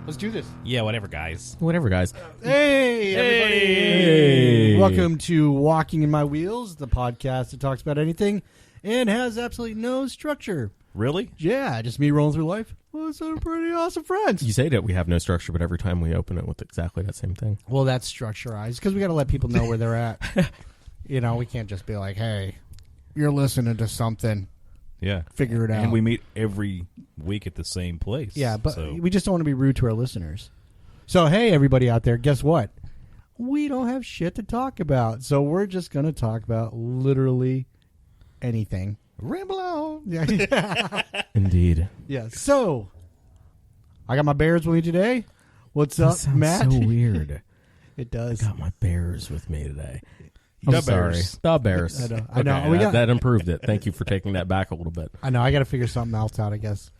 Let's do this. Yeah, whatever, guys. Whatever, guys. Hey, everybody. Hey. Welcome to Walking in My Wheels, the podcast that talks about anything and has absolutely no structure. Really? Yeah, just me rolling through life with some pretty awesome friends. You say that we have no structure, but every time we open it with exactly that same thing. Well, that's structurized because we got to let people know where they're at. You know, we can't just be like, hey, you're listening to something. Yeah. Figure it out. And we meet every week at the same place. Yeah, but so. we just don't want to be rude to our listeners. So, hey, everybody out there, guess what? We don't have shit to talk about. So we're just going to talk about literally anything. Ramble on. Yeah. Indeed. Yeah. So, I got my bears with me today. What's That up, sounds Matt? so weird. It I does. got my bears with me today. The I'm sorry. bears. The bears. I know. I know. Okay, We that, got- that improved it. Thank you for taking that back a little bit. I know. I got to figure something else out, I guess.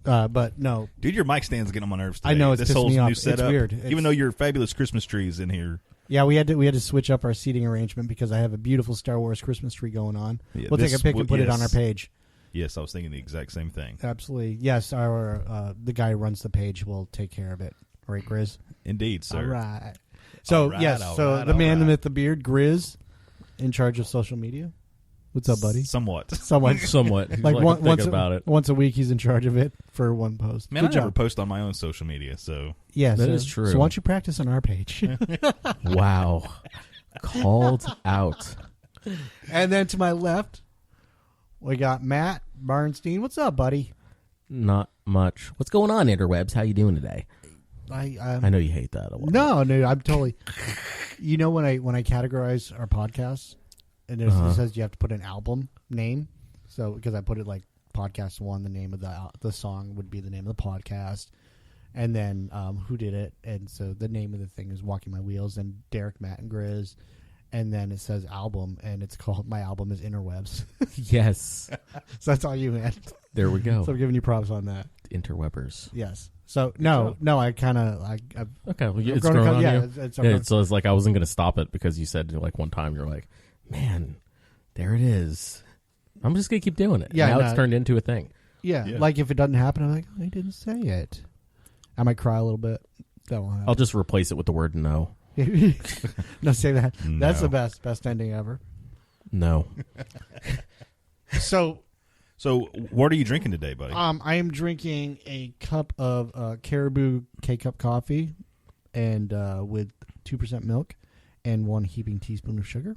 But no. Dude, your mic stand's getting on my nerves today. I know, it's this pissing whole me new off. It's setup. weird. Even It's- though your fabulous Christmas tree is in here. Yeah, we had to switch up our seating arrangement because I have a beautiful Star Wars Christmas tree going on. Yeah, we'll take this a pic and put it on yes. our page. Yes, I was thinking the exact same thing. Absolutely. Yes, our the guy who runs the page will take care of it. Right, Grizz? Indeed, sir. All right. So, All right, yes, all so right, the all man, the right. myth, the beard, Grizz, in charge of social media. What's up, buddy? Somewhat. Someone. Somewhat. Like once once about it. once a week, he's in charge of it for one post. Man, Good I never job. post on my own social media, so. Yeah, That so, is true. So why don't you practice on our page? Wow. Called out. And then to my left, we got Matt Barnstein. What's up, buddy? Not much. What's going on, interwebs? How you doing today? I know you hate that a lot. No, I'm totally. You know when I categorize our podcasts, and it says you have to put an album name. So because I put it like podcast one, the name of the song would be the name of the podcast, and then who did it, and so the name of the thing is Walking My Wheels, and Derek, Matt, and Grizz, and then it says album, and it's called my album is Interwebs. Yes. So that's all you had. There we go. So I'm giving you props on that. Interwebers. Yes. So no, I kind of Okay, well, it's grown growing a- on yeah, you. it's- Yeah, so it's like I wasn't going to stop it because you said like one time you're like, man, there it is. I'm just going to keep doing it. Yeah, Now no. it's turned into a thing. Yeah, Yeah. like if it doesn't happen, I'm like, I didn't say it. I might cry a little bit. That won't I'll just replace it with the word no. happen. No, say that. That's No. the best ending ever. No. So, So, what are you drinking today, buddy? I am drinking a cup of Caribou K-Cup coffee, and with 2% milk and 1 heaping teaspoon of sugar,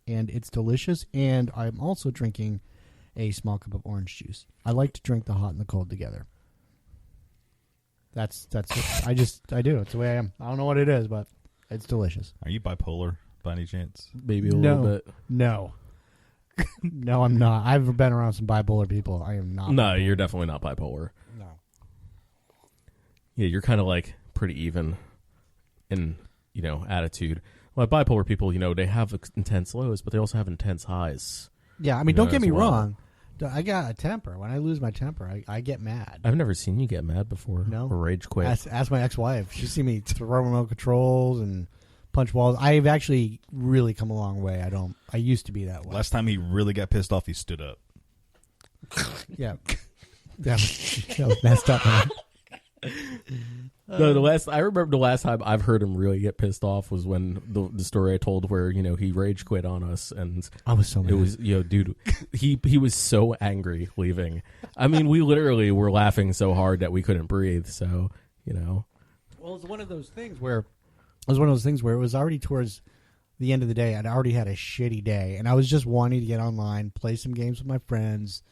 and it's delicious. And I'm also drinking a small cup of orange juice. I like to drink the hot and the cold together. That's it. I do. It's the way I am. I don't know what it is, but it's delicious. Are you bipolar by any chance? Maybe a No. little bit. No. No, I'm not. I've been around some bipolar people. I am not. No, bipolar. you're definitely not bipolar. No. Yeah, you're kind of like pretty even in, attitude. Like bipolar people, they have intense lows, but they also have intense highs. Yeah, I mean, You know, don't get as me well. wrong. I got a temper. When I lose my temper, I get mad. I've never seen you get mad before. No. Or rage quit. Ask my ex-wife. She's seen me throw remote controls and punch walls. I've actually really come a long way. I used to be that way. Last time he really got pissed off, he stood up. Yeah. That was messed up, man. No, I remember the last time I've heard him really get pissed off was when the story I told where he rage quit on us, and I was so mad. it was dude, he was so angry leaving. I mean, we literally were laughing so hard that we couldn't breathe. So Well, it was one of those things where it was already towards the end of the day. I'd already had a shitty day, and I was just wanting to get online, play some games with my friends,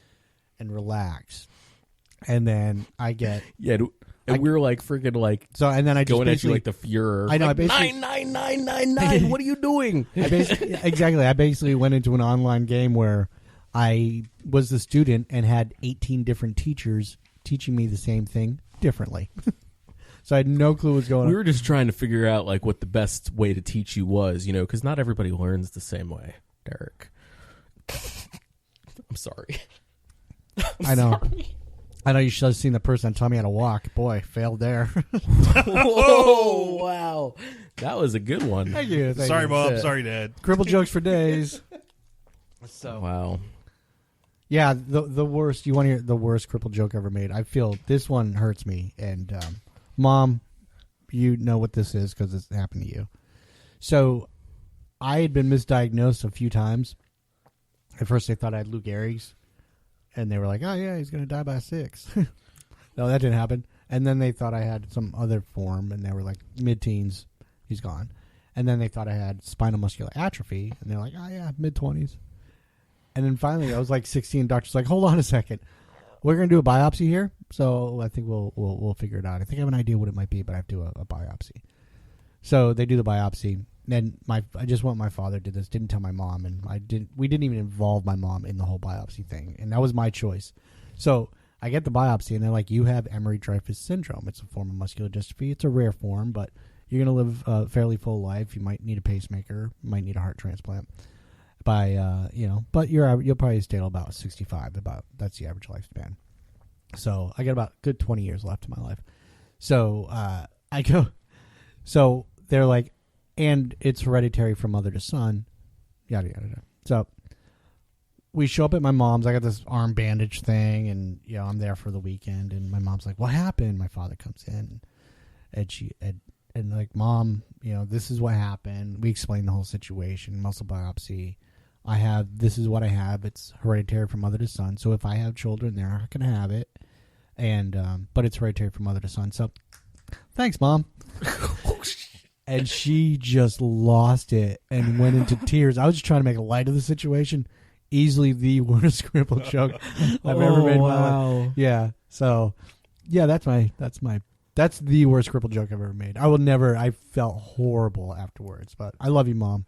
and relax. And then I get and we were like freaking like so, and then I just going at you basically like the Fuhrer. I know, like, I basically- 99999. What are you doing? I basically went into an online game where I was the student and had 18 different teachers teaching me the same thing differently. So I had no clue what was going on. We were just trying to figure out like what the best way to teach you was, because not everybody learns the same way, Derek. I'm sorry. I know. I know you should have seen the person that taught me how to walk. Boy, failed there. Oh, wow. That was a good one. Thank you. Sorry, you. Bob. Yeah. Sorry, Dad. Cripple jokes for days. So Wow. yeah, the worst. You want to hear the worst cripple joke ever made? I feel this one hurts me. And Mom, you know what this is because it's happened to you. So I had been misdiagnosed a few times. At first, they thought I had Lou Gehrig's, and they were like, "Oh yeah, he's going to die by 6." No, that didn't happen. And then they thought I had some other form, and they were like, mid-teens, he's gone. And then they thought I had spinal muscular atrophy, and they're like, "Oh yeah, mid-20s." And then finally, I was like 16. Doctor's like, "Hold on a second, we're going to do a biopsy here, so I think we'll figure it out. I think I have an idea what it might be, but I have to do a biopsy." So they do the biopsy. And I just went. My father did this. Didn't tell my mom, and we didn't even involve my mom in the whole biopsy thing, and that was my choice. So I get the biopsy, and they're like, "You have Emery-Dreifuss syndrome. It's a form of muscular dystrophy. It's a rare form, but you're going to live a fairly full life. You might need a pacemaker. You might need a heart transplant. But you'll probably stay till about 65. That's the average lifespan. So I got about a good 20 years left in my life. So I go. So they're like, and it's hereditary from mother to son, yada, yada, yada. So we show up at my mom's. I got this arm bandage thing, and I'm there for the weekend. And my mom's like, "What happened?" My father comes in, and like, "Mom, this is what happened." We explain the whole situation, muscle biopsy. This is what I have. It's hereditary from mother to son. So if I have children, they're not going to have it. And but it's hereditary from mother to son. So thanks, Mom. And she just lost it and went into tears. I was just trying to make light of the situation. Easily the worst crippled joke I've ever made in my life. Yeah. So, yeah, that's the worst crippled joke I've ever made. I felt horrible afterwards, but I love you, Mom.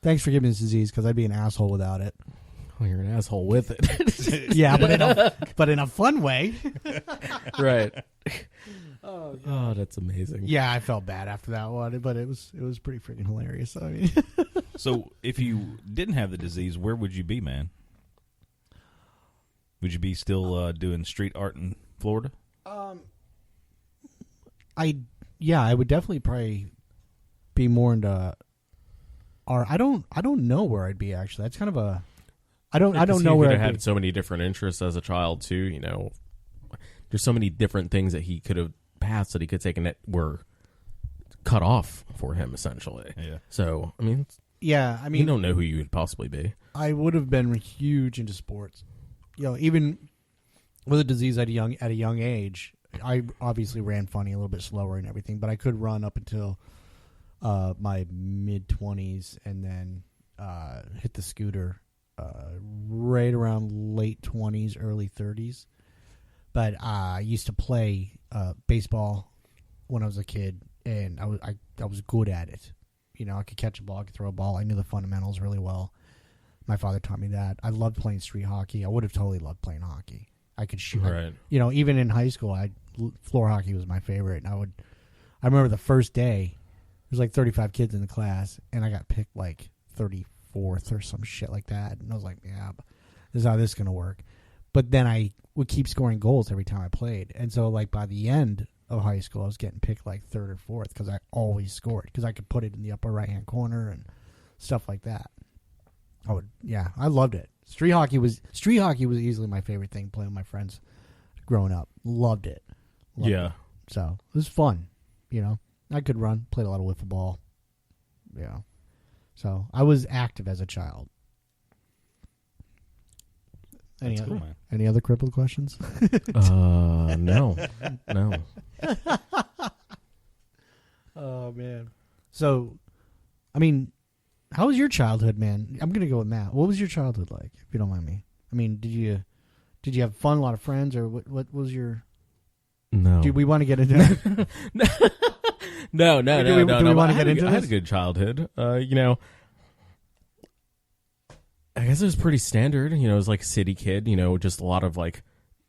Thanks for giving me this disease because I'd be an asshole without it. Well, you're an asshole with it. Yeah, but in a fun way. Right. Oh, that's amazing. Yeah, I felt bad after that one, but it was pretty freaking hilarious. I mean, so if you didn't have the disease, where would you be, man? Would you be still doing street art in Florida? I would definitely probably be more into art. I don't know where I'd be actually. That's kind of a I don't know where he I'd had be. so many different interests as a child too. There's so many different things that he could have paths that he could take and that were cut off for him essentially. Yeah. So I mean, you don't know who you would possibly be. I would have been huge into sports. Even with a disease at a young age, I obviously ran funny, a little bit slower and everything, but I could run up until my mid-20s and then hit the scooter right around late 20s, early 30s. But I used to play baseball when I was a kid, and I was good at it. I could catch a ball, I could throw a ball. I knew the fundamentals really well. My father taught me that. I loved playing street hockey. I would have totally loved playing hockey. I could shoot. Right. Even in high school, floor hockey was my favorite. And I remember the first day, there was like 35 kids in the class, and I got picked like 34th or some shit like that. And I was like, yeah, this is how this is going to work. But then I would keep scoring goals every time I played. And so like by the end of high school, I was getting picked like third or fourth because I always scored because I could put it in the upper right-hand corner and stuff like that. I loved it. Street hockey was easily my favorite thing, playing with my friends growing up. Loved it. Yeah. So it was fun. I could run, played a lot of wiffle ball. Yeah. So I was active as a child. Any other crippled questions? No. Oh man. So, I mean, how was your childhood, man? I'm gonna go with Matt. What was your childhood like, if you don't mind me? I mean, did you have fun, a lot of friends, or what was your? No. Do we want to get into that? No. Do we want to get into this? I had a good childhood. I guess it was pretty standard. It was like a city kid, just a lot of like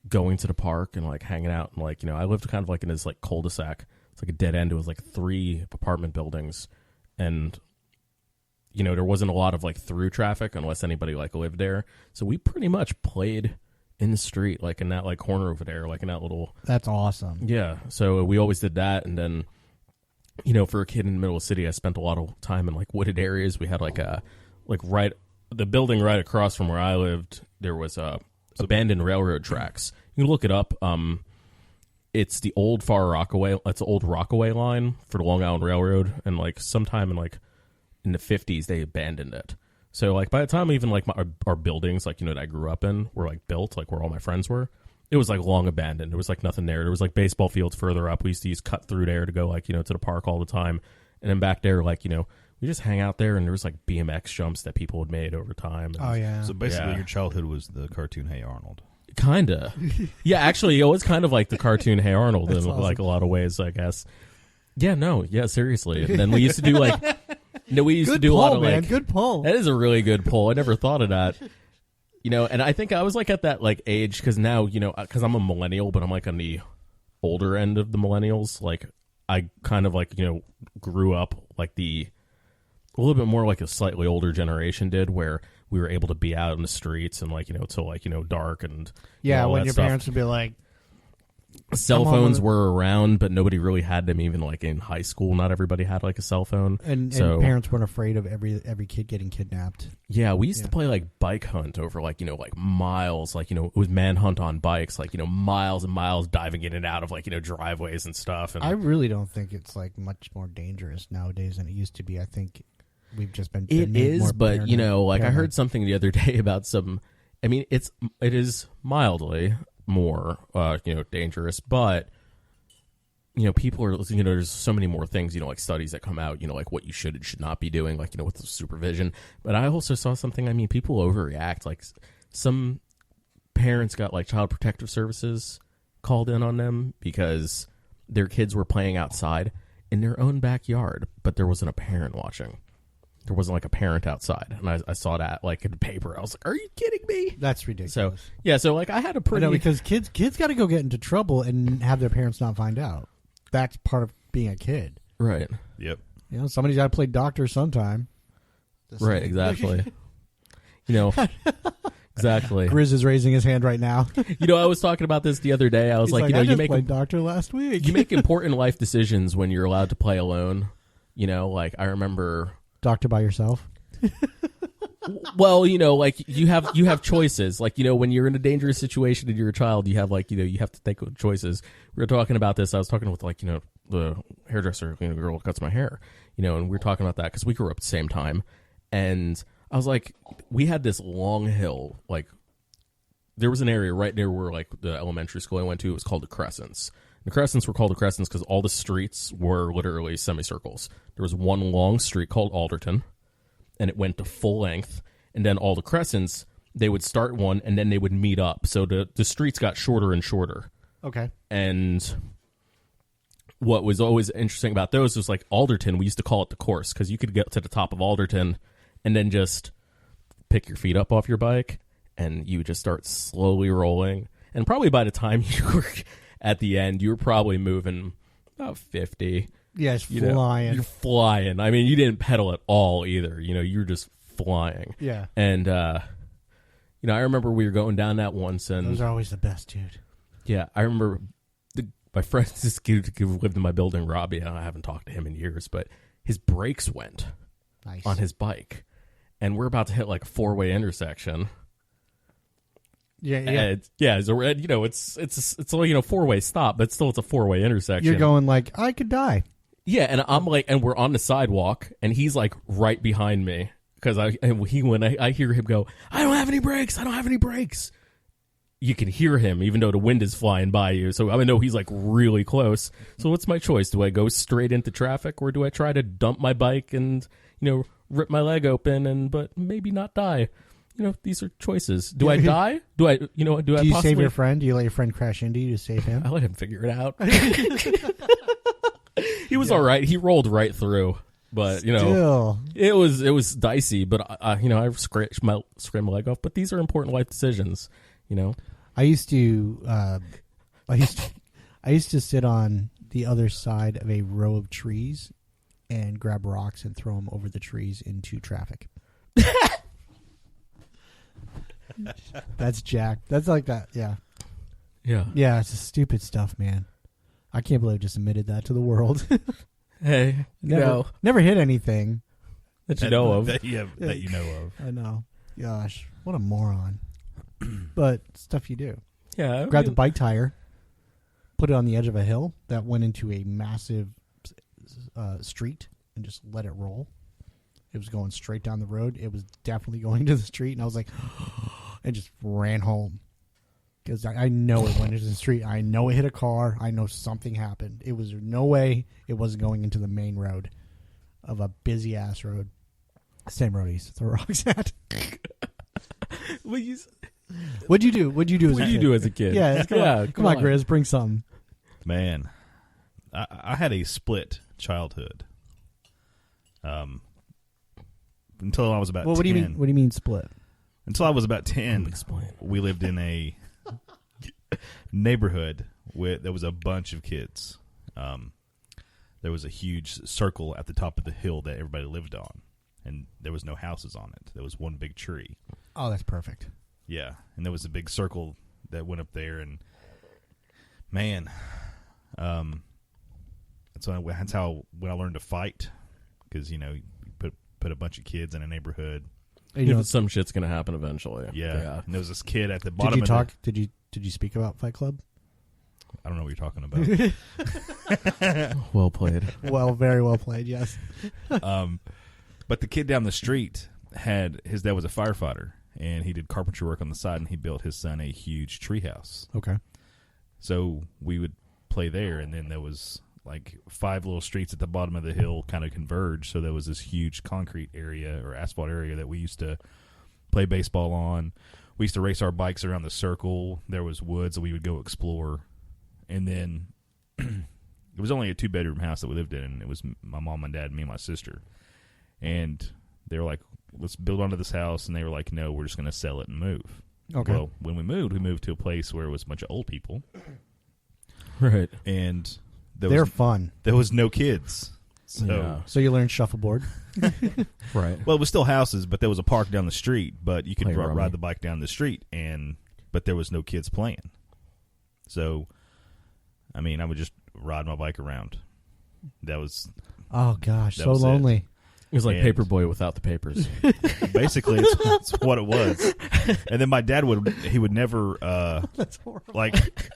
going to the park and like hanging out. And I lived kind of like in this like cul-de-sac. It's like a dead end. It was like 3 apartment buildings. And, there wasn't a lot of like through traffic unless anybody like lived there. So we pretty much played in the street, like in that like corner over there, like in that little. That's awesome. Yeah. So we always did that. And then, for a kid in the middle of the city, I spent a lot of time in like wooded areas. We had the building right across from where I lived, there was abandoned railroad tracks. You can look it up. it's the old Far Rockaway. It's the old Rockaway line for the Long Island Railroad, and like sometime in the 50s they abandoned it. So like by the time even like our buildings, like, you know, that I grew up in were like built, like where all my friends were, it was like long abandoned. There was like nothing there. There was like baseball fields further up. We used to use cut through there to go like, you know, to the park all the time. And then back there, like, you know, we just hang out there, and there was like BMX jumps that people had made over time. Oh yeah. So basically, your childhood was the cartoon Hey Arnold. Kinda. Yeah, actually, it was kind of like the cartoon Hey Arnold in awesome. like a lot of ways, I guess. Yeah, no, yeah, seriously. And then we used to do like, you know, we used good to do pull, a lot of man. like, Good pull. that is a really good pull. I never thought of that. You know, and I think I was like at that like age, because now, you know, because I'm a millennial, but I'm like on the older end of the millennials. Like I kind of like, you know, grew up like a little bit more like a slightly older generation did, where we were able to be out in the streets and like, you know, till like, you know, dark and yeah, all when that your stuff. parents would be like, Cell come on, phones were around, but nobody really had them. Even like in high school, not everybody had like a cell phone. and So parents weren't afraid of every kid getting kidnapped. yeah, we used to Yeah. play like bike hunt over like, you know, like miles, like, you know, it was manhunt on bikes, like, you know, miles and miles diving in and out of like, you know, driveways and stuff. And I really don't think it's like much more dangerous nowadays than it used to be. I think we've just been it made is, more but you know, like I paranoid. heard something the other day about some. I mean, it is mildly more, you know, dangerous, but you know, people are, you know, there's so many more things, you know, like studies that come out, you know, like what you should and should not be doing, like, you know, with the supervision. But I also saw something, I mean, people overreact. Like some parents got like Child Protective Services called in on them because their kids were playing outside in their own backyard, but there wasn't a parent watching. There wasn't like a parent outside. And I saw that like in the paper. I was like, are you kidding me? That's ridiculous. So, yeah, so like I had a I pretty... know, because kids got to go get into trouble and have their parents not find out. That's part of being a kid. Right. Yep. You know, somebody's got to play doctor sometime. Right, exactly. You know, exactly. Grizz is raising his hand right now. You know, I was talking about this the other day. I was He's like, you know, I you just make played doctor last week. you make important life decisions when you're allowed to play alone. You know, like I remember... doctor by yourself. Well, you know, like you have choices. Like, you know, when you're in a dangerous situation and you're a child, you have like, you know, you have to take choices. We were talking about this. I was talking with like, you know, the hairdresser, you know, the girl who cuts my hair, you know, and we were talking about that because we grew up at the same time. And I was like, we had this long hill, like there was an area right near where like the elementary school I went to, it was called the Crescents. The Crescents were called the Crescents because all the streets were literally semicircles. There was one long street called Alderton, and it went to full length. And then all the Crescents, they would start one, and then they would meet up. So the streets got shorter and shorter. Okay. And what was always interesting about those was like Alderton, we used to call it the course because you could get to the top of Alderton and then just pick your feet up off your bike, and you would just start slowly rolling. And probably by the time you were at the end, you were probably moving about 50. Yeah, it's You know, flying. you're flying. I mean, you didn't pedal at all either. You know, you were just flying. Yeah. And, you know, I remember we were going down that once, and Those are always the best, dude. yeah, I remember my friend, this kid who lived in my building, Robbie, I haven't talked to him in years, but his brakes went Nice. on his bike, and we're about to hit like a 4-way intersection. Yeah, yeah. And, yeah, so you know, it's only, you know, 4-way stop, but still it's a 4-way intersection. You're going like, I could die. Yeah, and I'm like, and we're on the sidewalk, and he's like right behind me because I hear him go, I don't have any brakes. I don't have any brakes. You can hear him even though the wind is flying by you. So I know he's like really close. So what's my choice? Do I go straight into traffic, or do I try to dump my bike and, you know, rip my leg open but maybe not die? You know, these are choices. Do I die? Do I Do you possibly save your friend? Do you let your friend crash into you to save him? I let him figure it out. He was all right. He rolled right through, but you know, Still. it was dicey. But you know, I scratched my leg off. But these are important life decisions. You know, I used to sit on the other side of a row of trees and grab rocks and throw them over the trees into traffic. That's Jack. That's like that. Yeah. yeah. Yeah, it's just stupid stuff, man. I can't believe I just admitted that to the world. Hey, never hit anything. that you know of. That you know of. I know. Gosh, what a moron. But stuff you do. Yeah, Grab the bike tire. put it on the edge of a hill that went into a massive street and just let it roll. It was going straight down the road. It was definitely going to the street, and I was like, and just ran home. Because I know it went into the street. I know it hit a car. I know something happened. It was no way it wasn't going into the main road of a busy ass road. Same road he used to throw rocks at. What'd you do? What'd you do as a kid? Yeah, come on, Grizz, bring something. Man, I had a split childhood. Until I was about 10. What do you mean? What do you mean split? Until I was about 10, we lived in a neighborhood where there was a bunch of kids. There was a huge circle at the top of the hill that everybody lived on, and there was no houses on it. There was one big tree. Oh, that's perfect. Yeah, and there was a big circle that went up there, and man, that's how when I learned to fight, because you put a bunch of kids in a neighborhood. Some shit's gonna happen eventually. Yeah. And there was this kid at the bottom. Did you speak about Fight Club? I don't know what you're talking about. Well played. Well, very well played. Yes. But the kid down the street his dad was a firefighter, and he did carpentry work on the side, and he built his son a huge treehouse. Okay. So we would play there, and then there was like 5 little streets at the bottom of the hill kind of converged. So there was this huge concrete area or asphalt area that we used to play baseball on. We used to race our bikes around the circle. There was woods that we would go explore. And then it was only a 2-bedroom house that we lived in. And it was my mom and dad, me and my sister. And they were like, let's build onto this house. And they were like, no, we're just going to sell it and move. Okay. Well, when we moved to a place where it was a bunch of old people. Right. And they're fun. There was no kids. So you learned shuffleboard. Right. Well, it was still houses, but there was a park down the street, but you could ride the bike down the street, but there was no kids playing. So, I mean, I would just ride my bike around. That was... Oh, gosh, so lonely. It was like Paperboy without the papers. Basically, it's what it was. And then my dad would never... That's horrible. Like...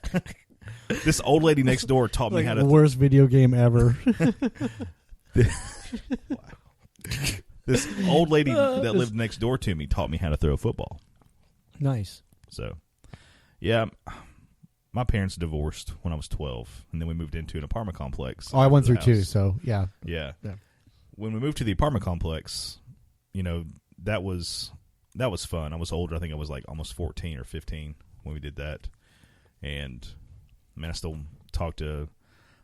This old lady next door taught me how to... the worst video game ever. This old lady that lived next door to me taught me how to throw a football. Nice. So, yeah, my parents divorced when I was 12, and then we moved into an apartment complex. Oh, I went through too, so yeah. Yeah. When we moved to the apartment complex, that was fun. I was older. I think I was like almost 14 or 15 when we did that. And... I mean, I still talk to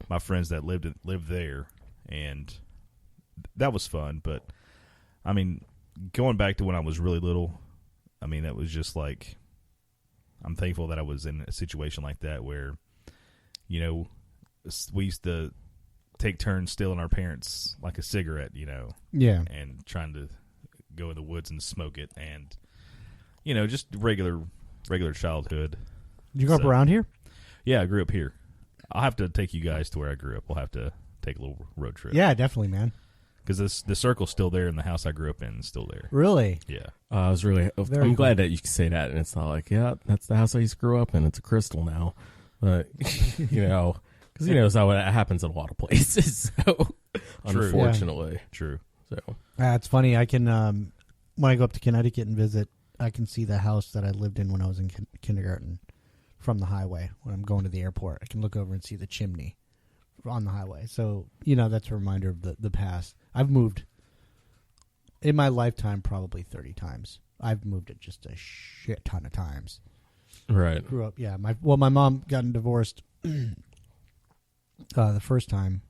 my friends that lived there, and that was fun. But, I mean, going back to when I was really little, I mean, that was just like, I'm thankful that I was in a situation like that where, we used to take turns stealing our parents, like a cigarette, Yeah. And trying to go in the woods and smoke it, and, just regular childhood. Did you grow up around here? Yeah, I grew up here. I'll have to take you guys to where I grew up. We'll have to take a little road trip. Yeah, definitely, man. Because the circle's still there, and the house I grew up in is still there. Really? Yeah. I'm glad that you can say that, and it's not like, yeah, that's the house I used to grow up in. It's a crystal now. But, because, it's how it happens in a lot of places. So, unfortunately. Yeah. True. So it's funny. I can, when I go up to Connecticut and visit, I can see the house that I lived in when I was in kindergarten. From the highway when I'm going to the airport. I can look over and see the chimney on the highway. So, that's a reminder of the past. I've moved in my lifetime probably 30 times. I've moved it just a shit ton of times. Right. Grew up, yeah. My mom got divorced the first time,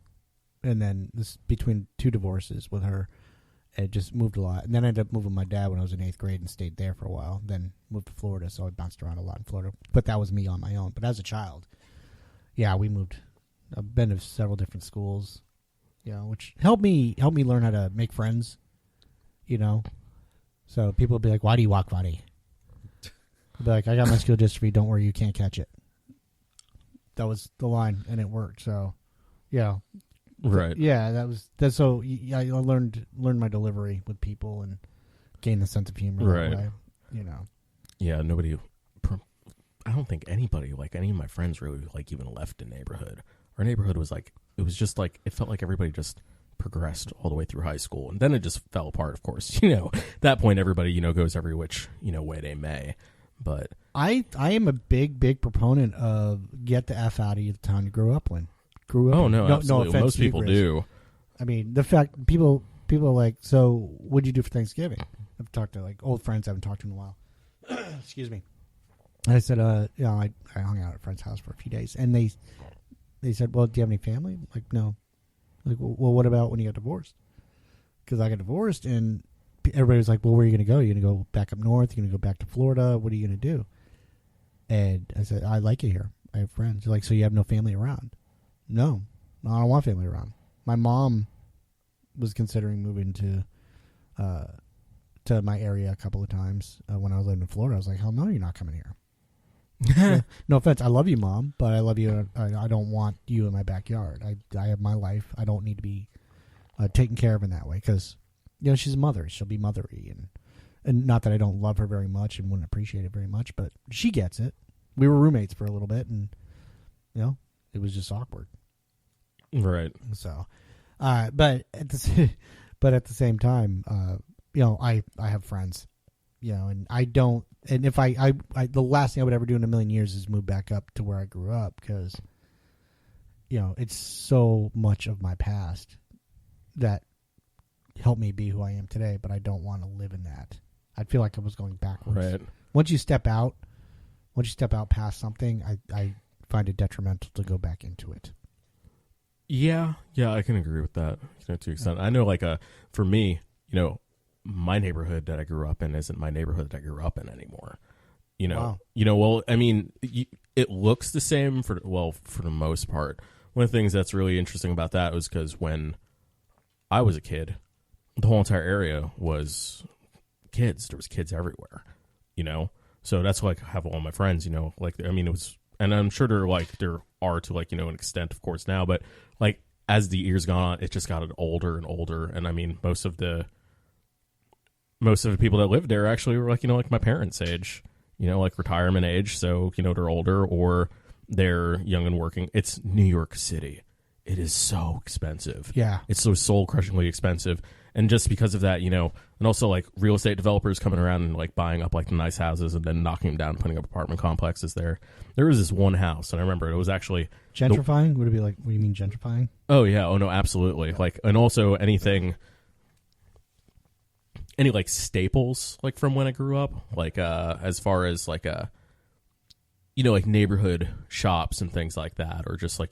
and then this between 2 divorces with her, it just moved a lot. And then I ended up moving with my dad when I was in 8th grade and stayed there for a while. Then moved to Florida, so I bounced around a lot in Florida. But that was me on my own. But as a child, yeah, we moved. I've been to several different schools, which helped me learn how to make friends, So people would be like, "Why do you walk, buddy?" I'd be like, "I got muscular dystrophy. Don't worry, you can't catch it." That was the line, and it worked. So, yeah. Right. Yeah, that's so. Yeah, I learned my delivery with people and gained the sense of humor. Right. That way, Yeah, nobody. I don't don't think anybody, like any of my friends, really like even left the neighborhood. Our neighborhood was like, it was just like, it felt like everybody just progressed all the way through high school, and then it just fell apart. Of course, at that point, everybody goes every which way they may. But I am a big proponent of get the F out of the town you grew up in. Oh no, absolutely. No Most people do. I mean, the fact people are like, so what'd you do for Thanksgiving? I've talked to like old friends I haven't talked to in a while. Excuse me. And I said, I hung out at a friend's house for a few days, and they said, well, do you have any family? I'm like, no. Like, well, what about when you got divorced? Because I got divorced, and everybody was like, well, where are you going to go? Are you going to go back up north? Are you going to go back to Florida? What are you going to do? And I said, I like it here. I have friends. They're like, so you have no family around? No, I don't want family around. My mom was considering moving to my area a couple of times when I was living in Florida. I was like, hell no, you're not coming here. No offense, I love you, Mom, but I love you. I don't want you in my backyard. I have my life. I don't need to be taken care of in that way because, she's a mother. She'll be mothery, and not that I don't love her very much and wouldn't appreciate it very much, but she gets it. We were roommates for a little bit, and it was just awkward. Right. So, but at the same time, I have friends, and I don't. And if I the last thing I would ever do in a million years is move back up to where I grew up because, it's so much of my past that helped me be who I am today. But I don't want to live in that. I'd feel like I was going backwards. Right. Once you step out past something, I find it detrimental to go back into it. Yeah, I can agree with that to an extent. I know, like, for me, my neighborhood that I grew up in isn't my neighborhood that I grew up in anymore. Wow. Well, I mean, it looks the same for the most part. One of the things that's really interesting about that was because when I was a kid, the whole entire area was kids. There was kids everywhere, So that's like I have all my friends, like, I mean, it was, and I'm sure there are to like, an extent, of course, now, but like as the years gone on, it just got older and older. And I mean, most of the people that lived there actually were like, like my parents' age, like retirement age. So, they're older or they're young and working. It's New York City. It is so expensive. Yeah. It's so soul-crushingly expensive. And just because of that, and also like real estate developers coming around and like buying up like the nice houses and then knocking them down and putting up apartment complexes there. There was this one house, and I remember it was actually... Gentrifying? Would it be like, what do you mean gentrifying? Oh, yeah. Oh, no, absolutely. Like, and also any like staples like from when I grew up, like as far as like like neighborhood shops and things like that, or just like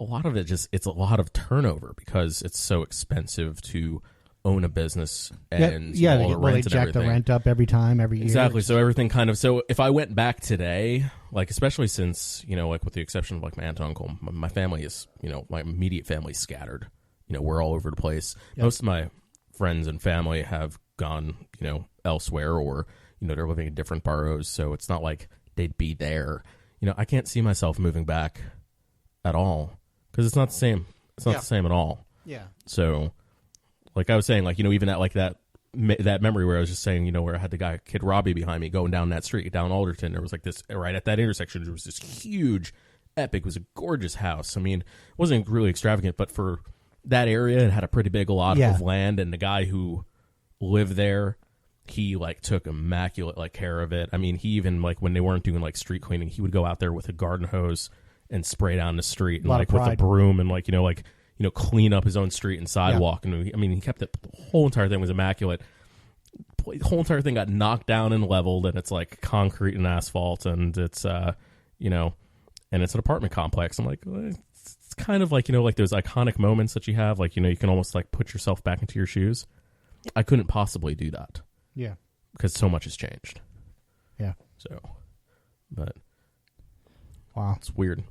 a lot of it it's a lot of turnover because it's so expensive to own a business and they rent jack the rent up every year. Exactly. So everything so if I went back today, like especially since like with the exception of like my aunt and uncle, my family is my immediate family is scattered. We're all over the place. Yep. Most of my friends and family have gone elsewhere or they're living in different boroughs, so it's not like they'd be there. I can't see myself moving back at all because it's not the same. It's not the same at all. Yeah. So like I was saying, like even at like that memory where I was just saying, where I had the kid Robbie behind me going down that street down Alderton, there was like this right at that intersection, there was this huge epic, it was a gorgeous house. I mean, it wasn't really extravagant, but for that area it had a pretty big lot of land, and the guy who lived there, he like took immaculate like care of it. I mean, he even like when they weren't doing like street cleaning, he would go out there with a garden hose and spray down the street and like with a broom and like clean up his own street and sidewalk. And I mean, he kept it. The whole entire thing was immaculate. The whole entire thing got knocked down and leveled, and it's like concrete and asphalt, and it's and it's an apartment complex. I'm like, it's kind of like like those iconic moments that you have, like you can almost like put yourself back into your shoes. I couldn't possibly do that. Yeah. Because so much has changed. Yeah. So, but wow, it's weird.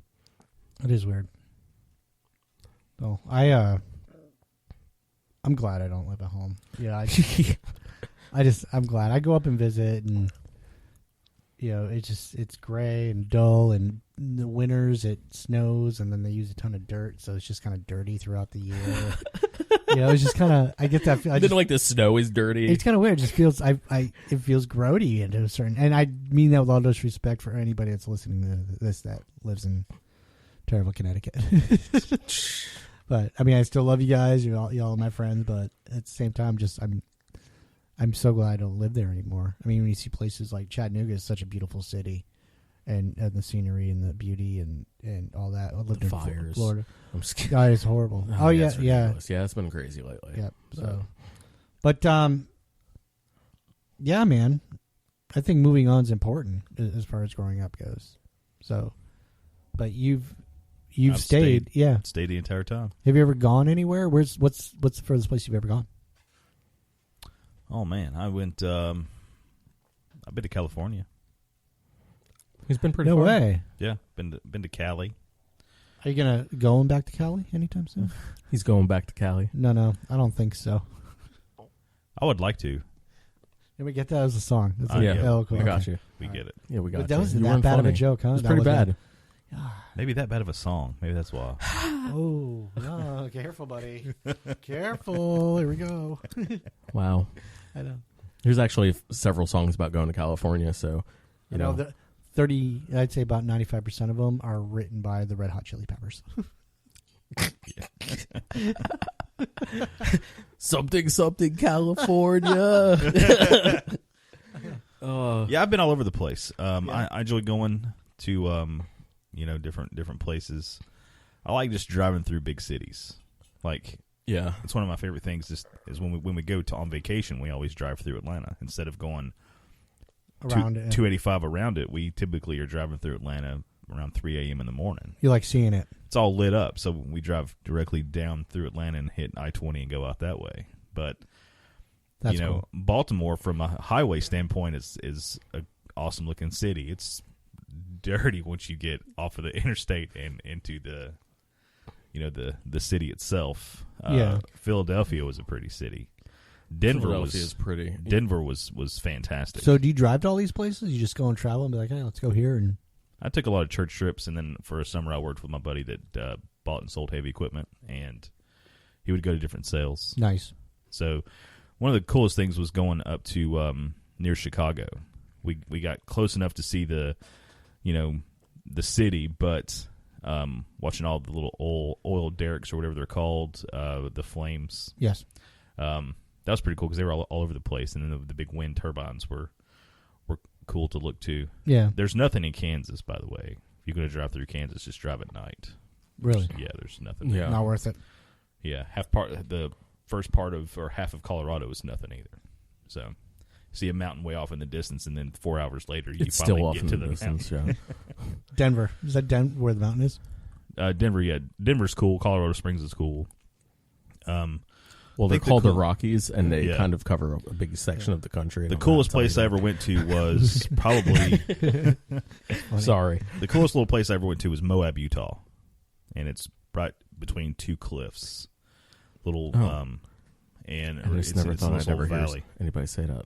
It is weird. So I'm glad I don't live at home. Yeah, I'm glad. I go up and visit, and it's gray and dull, and in the winters it snows, and then they use a ton of dirt, so it's just kind of dirty throughout the year. It's just kind of, I get that feel. I didn't like the snow is dirty. It's kind of weird. It just feels, it feels grody into a certain, and I mean that with all disrespect for anybody that's listening to this that lives in terrible Connecticut. But I mean, I still love you guys. Y'all are my friends, but at the same time, I'm so glad I don't live there anymore. I mean, when you see places like Chattanooga is such a beautiful city, and the scenery and the beauty and all that. I lived in fires. Florida. I'm scared. God, it's horrible. Oh yeah, it's yeah. ridiculous. Yeah, it's been crazy lately. Yep. So, but yeah, man, I think moving on is important as far as growing up goes. So, but you've I've stayed, yeah. Stayed the entire time. Have you ever gone anywhere? What's the furthest place you've ever gone? Oh man, I went. I've been to California. He's been pretty. No far. way. Yeah, been to Cali. Are you going back to Cali anytime soon? He's going back to Cali. No, I don't think so. I would like to. Did we get that as a song? That's Yeah. Oh, cool. I got Okay. you. We get it. Yeah, we got But that you. wasn't You that weren't bad of a funny. joke, huh? It was That pretty wasn't- bad. Maybe that bad of a song. Maybe that's why. Oh, no, careful, buddy. Careful. Here we go. Wow. I know. There's actually several songs about going to California, so you know. The 30, I'd say about 95% of them are written by the Red Hot Chili Peppers. something California. Yeah, I've been all over the place. I enjoy going to different places. I like just driving through big cities. Like, Yeah. it's one of my favorite things. Is when we go on vacation, we always drive through Atlanta instead of going Around it. 285 around it. We typically are driving through Atlanta around 3 a.m. in the morning. You like seeing it. It's all lit up, so we drive directly down through Atlanta and hit I-20 and go out that way. But That's cool. Baltimore, from a highway standpoint, is an awesome looking city. It's dirty once you get off of the interstate and into the city itself. Yeah. Philadelphia was a pretty city. Denver is pretty. Denver was fantastic. So do you drive to all these places? You just go and travel and be like, hey, let's go here. And I took a lot of church trips, and then for a summer I worked with my buddy that bought and sold heavy equipment, and he would go to different sales. nice. So one of the coolest things was going up to near Chicago. We got close enough to see the city, but watching all the little oil derricks or whatever they're called, the flames. Yes. That was pretty cool because they were all over the place, and then the big wind turbines were cool to look to. Yeah. There's nothing in Kansas, by the way. If you're going to drive through Kansas, just drive at night. Really? Yeah, there's nothing. Yeah. Not worth it. Yeah, the first part of or half of Colorado is nothing either. So, see a mountain way off in the distance, and then 4 hours later, you It's finally still off get in to the the distance. mountain. Yeah. Denver. Is that where the mountain is? Denver, yeah, Denver's cool. Colorado Springs is cool. Well, they're think the called the cool- Rockies, and they Yeah. kind of cover a big section of the country. The coolest place I ever went to was probably Sorry. the coolest little place I ever went to was Moab, Utah, and it's right between two cliffs. And I just never it's thought in I'd this ever little hear valley. anybody say that.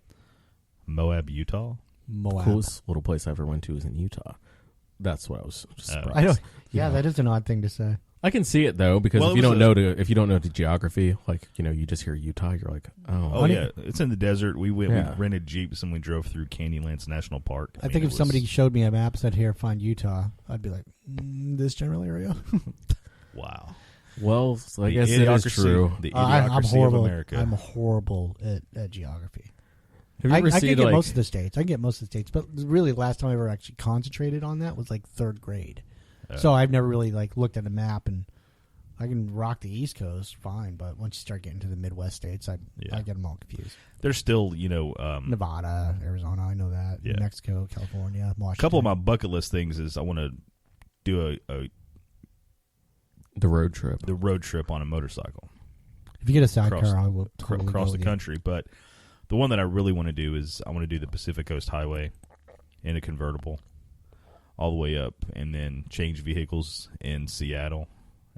Moab, Utah. Moab. Coolest little place I ever went to was in Utah. That's what I was just surprised. I don't. Yeah, Yeah. that is an odd thing to say. I can see it though, because Well, if it you was don't know the geography, like you just hear Utah, you're like, Oh Funny- yeah, it's in the desert. We went, Yeah. we rented Jeeps and we drove through Canyonlands National Park. I mean, think it if was- somebody showed me a map said here, find Utah, I'd be like, this general area. wow, well, so I The guess it is idiocracy- true. The I'm idiocracy of horrible. America. I'm horrible at geography. Have you I ever can seen get like most of the states. I can get most of the states, but really, the last time I ever actually concentrated on that was like third grade. So I've never really like looked at a map, and I can rock the East Coast fine, but once you start getting to the Midwest states, I get them all confused. There's still, Nevada, Arizona, I know that. Yeah. New Mexico, California, Washington. a couple of my bucket list things is I want to do the road trip. the road trip on a motorcycle If you get a sidecar, across- I will totally across go the with you. country. But the one that I really want to do is I want to do the Pacific Coast Highway in a convertible all the way up, and then change vehicles in Seattle,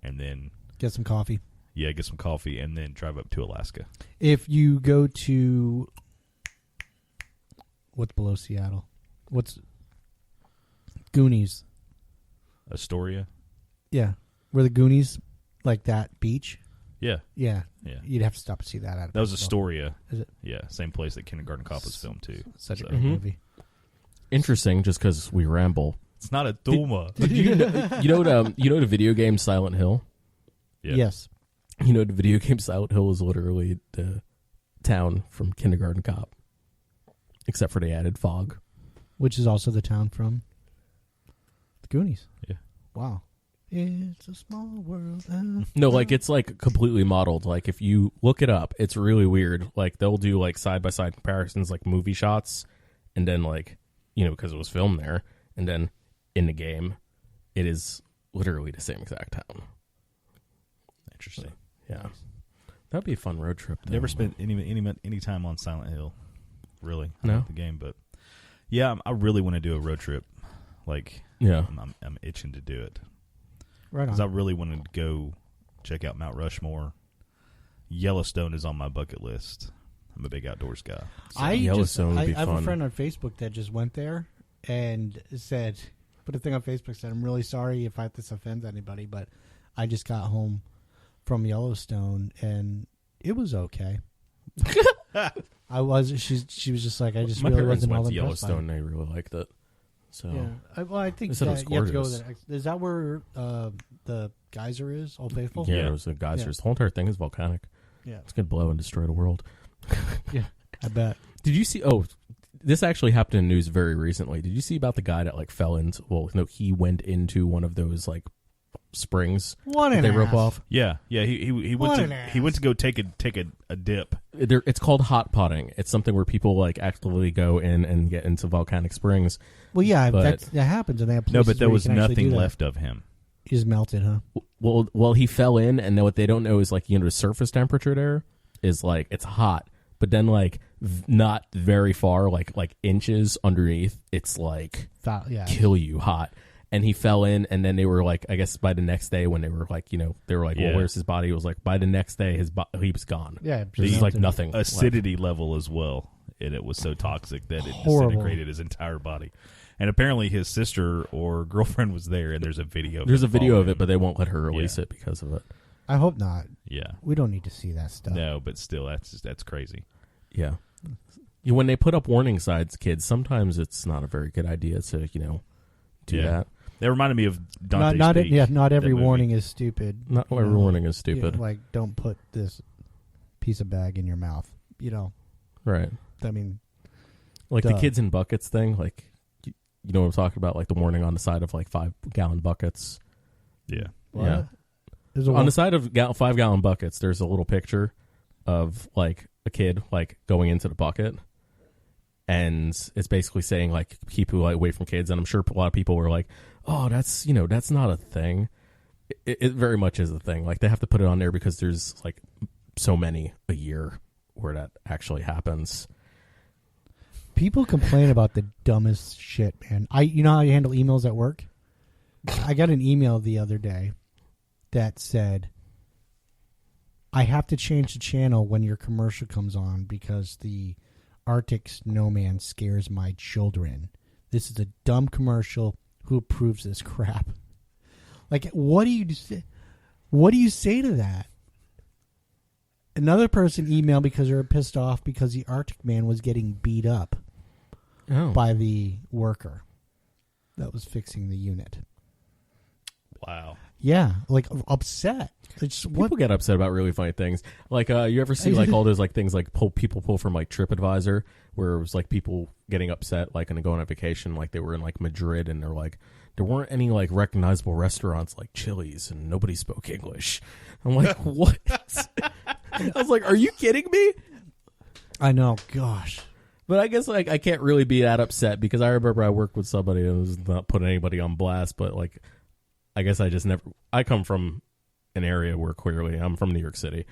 and then Get some coffee. get some coffee, and then drive up to Alaska. If you go to what's below Seattle? What's Goonies? Astoria. Yeah, where the Goonies, like that beach. Yeah. Yeah. Yeah. You'd have to stop to see that. At That was festival. Astoria. Is it? Yeah, same place that Kindergarten Cop was filmed too. Such a So- great movie. Interesting, just because we ramble. It's not a Duma. You know the video game Silent Hill? Yeah. Yes. You know the video game Silent Hill is literally the town from Kindergarten Cop. Except for they added fog. Which is also the town from the Goonies. Yeah. Wow. It's a small world. No, like it's like completely modeled. Like if you look it up, it's really weird. Like they'll do like side by side comparisons, like movie shots, and then like because it was filmed there, and then in the game, it is literally the same exact town. Interesting. Yeah, that'd be a fun road trip. Never spent any time on Silent Hill. Really, I No? like the game, but yeah, I really want to do a road trip. Like, Yeah, I'm itching to do it Right because I on. really wanted to go check out Mount Rushmore. Yellowstone is on my bucket list. I'm a big outdoors guy. So. Yellowstone would be I have fun. a friend on Facebook that just went there and said, put a thing on Facebook, said, I'm really sorry if this offends anybody, but I just got home from Yellowstone and it was okay. She was just like, I just my really parents wasn't all went to impressed by it. Yellowstone. They really liked it. So Yeah, I think They said it was you have to go gorgeous. there. Is that where the geyser is? Old Faithful. yeah, Yeah. it was a geysers. The whole entire thing is volcanic. Yeah, It's gonna blow and destroy the world. I bet. Did you see? Oh, this actually happened in news very recently. Did you see about the guy that like fell into? Well, no, he went into one of those like springs What that an they rope ass. off. Yeah. He What went an he went ass. to go take a dip. It's called hot potting. It's something where people like actively go in and get into volcanic springs. Well, yeah, But- that happens, and they have No, places but there where you was can actually nothing do that. left of him. He just melted, huh? Well, he fell in, and then what they don't know is like the surface temperature there is like it's hot, but then like not very far, like inches underneath, it's like Yeah. kill you hot. And he fell in, and then they were like, I guess by the next day when they were like, they were like, Yeah. well, where's his body? It was like by the next day, he was gone. Yeah, This is like melted. nothing. left. Acidity level as well, and it was so toxic that it Horrible. disintegrated his entire body. And apparently, his sister or girlfriend was there, and there's a video. There's a video of following it, but they won't let her him. release it because of it. I hope not. Yeah, We don't need to see that stuff. no, but still, that's crazy. Yeah. When they put up warning signs, kids, sometimes it's not a very good idea to do Yeah. that. That reminded me of Dante's Not Peak. every that movie. warning is stupid. Not every warning is Yeah, stupid, like, don't put this piece of bag in your mouth. right? I mean, Like the Duh. kids in buckets thing, like you know what I'm talking about, like the warning on the side of like 5-gallon buckets. Yeah, what? Yeah. There's a On the side of 5-gallon buckets, there's a little picture of like a kid like going into the bucket, and it's basically saying like keep away from kids. And I'm sure a lot of people were like, "Oh, that's that's not a thing." It very much is a thing. Like they have to put it on there because there's like so many a year where that actually happens. People complain about the dumbest shit, man. You know how you handle emails at work? I got an email the other day that said, I have to change the channel when your commercial comes on because the Arctic snowman scares my children. This is a dumb commercial. Who approves this crap? Like, what do you say? What do you say to that? Another person emailed because they were pissed off because the Arctic man was getting beat up by the worker that was fixing the unit. wow. Yeah, like upset. It's what People get upset about really funny things. Like, you ever see like all those like things like people pull from like TripAdvisor, where it was like people getting upset, like, and going on vacation, like they were in like Madrid, and they're like, there weren't any like recognizable restaurants like Chili's, and nobody spoke English. I'm like, what? I was like, are you kidding me? I know. Gosh, But I guess like I can't really be that upset because I remember I worked with somebody and was not putting anybody on blast, but like I guess I just never. I come from an area where clearly I'm from New York City.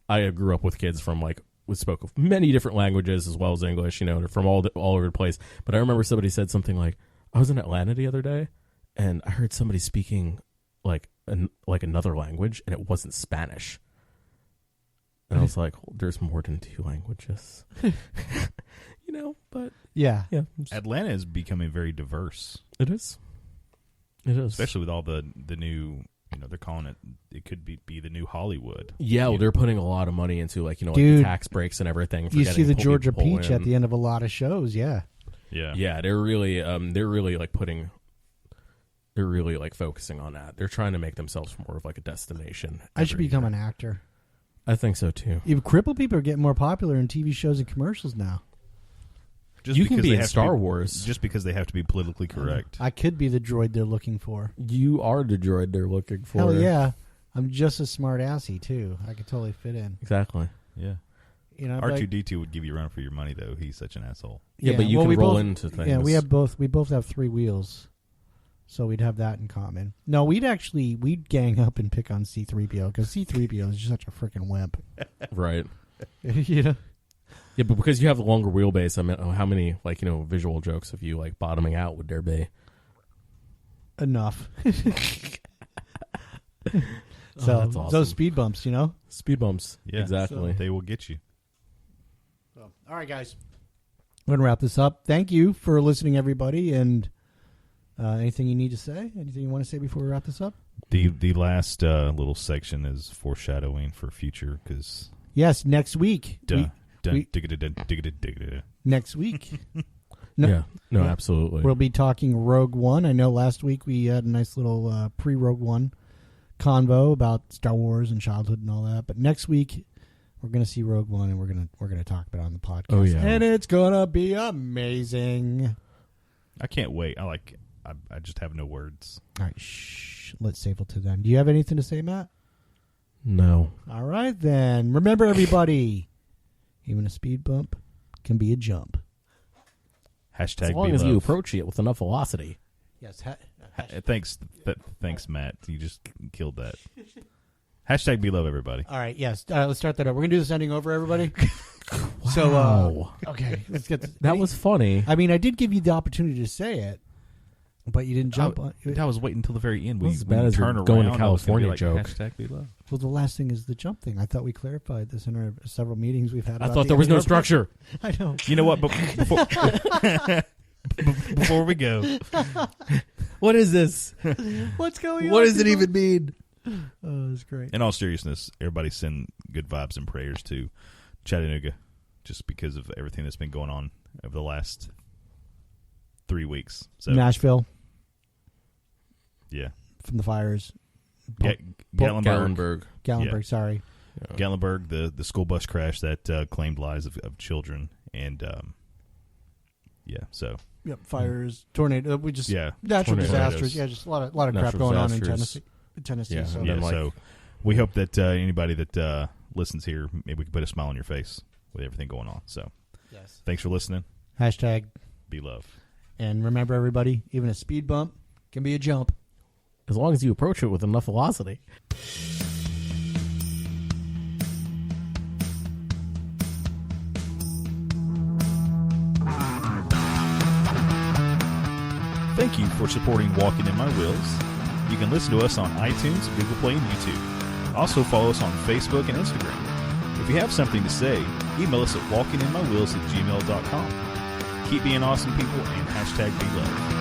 I grew up with kids from like we spoke many different languages as well as English. They're from all over the place. But I remember somebody said something like, "I was in Atlanta the other day, and I heard somebody speaking like another language, and it wasn't Spanish." And I was like, well, "There's more than 2 languages." But yeah. yeah, Atlanta is becoming very diverse, it is. It is. especially with all the new they're calling it could be the new Hollywood. Yeah, well, they're putting a lot of money into like like Dude, the tax breaks and everything. For You see the Georgia people Peach at the end of a lot of shows, yeah. Yeah, they're really like putting. They're really like focusing on that. They're trying to make themselves more of like a destination. I should become an actor. I think so too. Even crippled people are getting more popular in TV shows and commercials now. Just You can because be they in have to Star Wars. Just because they have to be politically correct. I could be the droid they're looking for. You are the droid they're looking for. Hell yeah. I'm just as smart assy too. I could totally fit in. Exactly. Yeah. R2-D2 would give you a run for your money, though. He's such an asshole. Yeah, but you can roll into things. Yeah, we both have 3 wheels. So we'd have that in common. No, we'd gang up and pick on C-3PO because C-3PO is just such a freaking wimp. Right. You know? Yeah, but because you have the longer wheelbase, I mean, how many visual jokes of you like bottoming out would there be? Enough. That's awesome. So speed bumps, Speed bumps. Yeah, exactly. They will get you. So, all right, guys. I'm going to wrap this up. Thank you for listening, everybody. And anything you need to say? Anything you want to say before we wrap this up? The last little section is foreshadowing for future because yes, next week. Next week. No, absolutely. We'll be talking Rogue One. I know last week we had a nice little pre-Rogue One convo about Star Wars and childhood and all that. But next week we're going to see Rogue One and we're going to talk about it on the podcast. Oh yeah, and it's going to be amazing. I can't wait. I just have no words. All right, shh. Let's save it to then. Do you have anything to say, Matt? No. All right, then. Remember, everybody, even a speed bump can be a jump. Hashtag as long as you approach it with enough velocity. Yes. Thanks, Matt. You just killed that. Hashtag be love, everybody. All right, yes. Let's start that up. We're going to do this ending over, everybody. Wow. So, okay. Let's get that was funny. I mean, I did give you the opportunity to say it, but you didn't jump on I was waiting until the very end. As bad as turn your going around, to California joke. Hashtag be love. Well, the last thing is the jump thing. I thought we clarified this in our several meetings we've had. I thought there was no structure. I know. You know what? Before we go, what is this? What's going on? What does it even mean? Oh, it's great. in all seriousness, everybody send good vibes and prayers to Chattanooga, just because of everything that's been going on over the last 3 weeks. So Nashville. Yeah. From the fires. Gatlinburg. Gatlinburg, sorry. Yeah. Gatlinburg, the school bus crash that claimed lives of children. And, so. Yep, fires, tornado. Natural Tornadoes. disasters. Yeah, just a lot of crap Natural going on in disasters. Tennessee. Yeah, So. and then, So we hope that anybody that listens here, maybe we can put a smile on your face with everything going on. So Yes. thanks for listening. Hashtag. Be love. And remember, everybody, even a speed bump can be a jump. As long as you approach it with enough velocity. Thank you for supporting Walking in My Wheels. You can listen to us on iTunes, Google Play, and YouTube. Also follow us on Facebook and Instagram. If you have something to say, email us at walkinginmywheels@gmail.com. Keep being awesome people and hashtag be love.